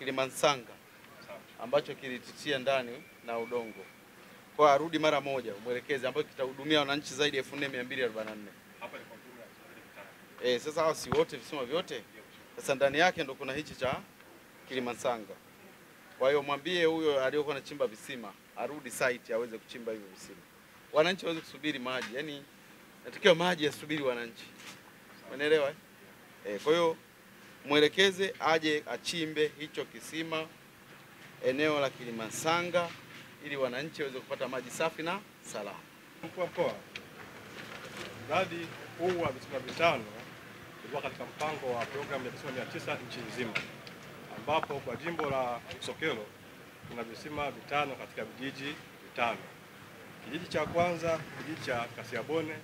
Kilimansanga ambacho kilititia ndani na udongo. Kwa arudi mara moja mwelekezi ambacho kitahudumia wananchi zaidi ya 4244. Hapa ni kwa jumla. Sasa hao si wote visima vyote. Sasa ndani yake ndo kuna hichi cha Kilimansanga. Kwa hiyo mwambie huyo aliyokuwa anachimba visima arudi site aweze kuchimba hivyo visima. Wananchi waweze kusubiri maji. Yaani natakiwa maji yasubiri wananchi. Umeelewa? Kwa hiyo mwelekeze aje achimbe hicho kisima eneo la Kilimansanga ili wananchi waweze kupata maji safi na salama. Mkuu wa mkoa, mradi huu wa visima vitano ulikuwa katika mpango wa programu ya visima 900 nchi nzima, ambapo kwa jimbo la Busokelo kuna visima vitano katika vijiji vitano. Kijiji cha kwanza, kijiji cha Kasiabone,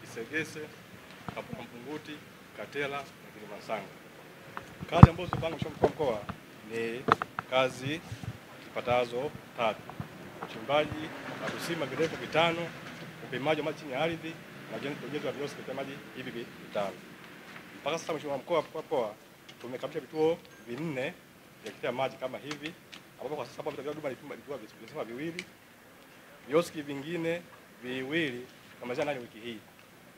Kisegese, Kapula Mpunguti, Katela na Kilimansanga. Kazi ambazo zilipangwa Mheshimiwa Mkuu wa Mkoa ni kazi zipatazo 3: uchimbaji wa visima virefu vitano, upimaji wa maji chini ya ardhi na ujenzi wa vioski vya maji hivi vitano. Mpaka sasa Mheshimiwa Mkuu wa Mkoa tumekamilisha vituo 4 vya kutia maji kama hivi, ambapo kwa sasa vituo vya huduma visima viwili, vioski vingine viwili tunamalizia ndani wiki hii.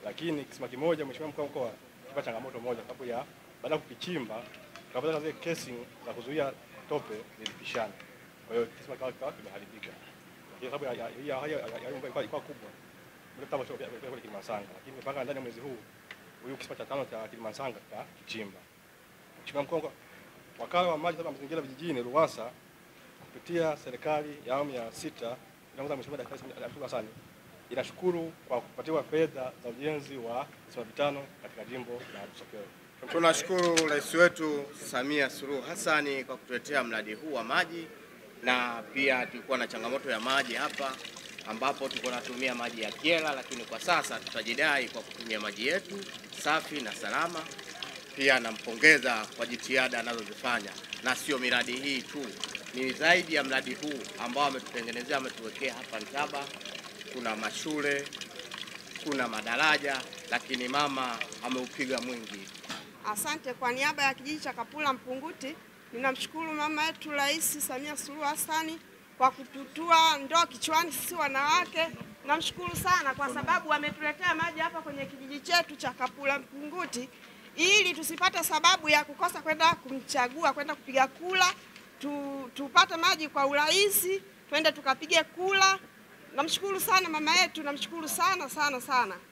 Lakini kisima kimoja Mheshimiwa Mkuu wa Mkoa kipa changamoto moja, sababu ya baada ya kukichimba tukapata zile casing za kuzuia tope zilipishana. Kwa hiyo kisima kimeharibika. Kwa sababu ya ilikuwa kubwa. Mleta kwa Kilimansanga, lakini mpaka ndani ya mwezi huu huyu kisima cha 5 cha Kilimansanga kichimba. Mheshimiwa Mkuu, wakala wa maji na mazingira vijijini RUWASA kupitia serikali ya awamu ya 6 inaongozwa Mheshimiwa Daktari Hassan inashukuru kwa kupatiwa fedha za ujenzi wa visima vitano katika jimbo la Busokelo. Tunashukuru Rais wetu Samia Suluhu Hassan kwa kutuletea mradi huu wa maji, na pia tulikuwa na changamoto ya maji hapa ambapo tulikuwa tunatumia maji ya Kyela, lakini kwa sasa tutajidai kwa kutumia maji yetu safi na salama. Pia nampongeza kwa jitihada anazozifanya, na sio miradi hii tu, ni zaidi ya mradi huu ambao ametutengenezea, ametuwekea hapa Ntaba. Kuna mashule, kuna madaraja, lakini mama ameupiga mwingi. Asante. Kwa niaba ya kijiji cha Kapula Mpunguti, ninamshukuru mama yetu Rais Samia Suluhu Hassan kwa kututua ndoo kichwani sisi wanawake. Namshukuru sana kwa sababu ametuletea maji hapa kwenye kijiji chetu cha Kapula Mpunguti ili tusipate sababu ya kukosa kwenda kumchagua, kwenda kupiga kula, tupate maji kwa urahisi, twende tukapige kula. Namshukuru sana mama yetu, namshukuru sana.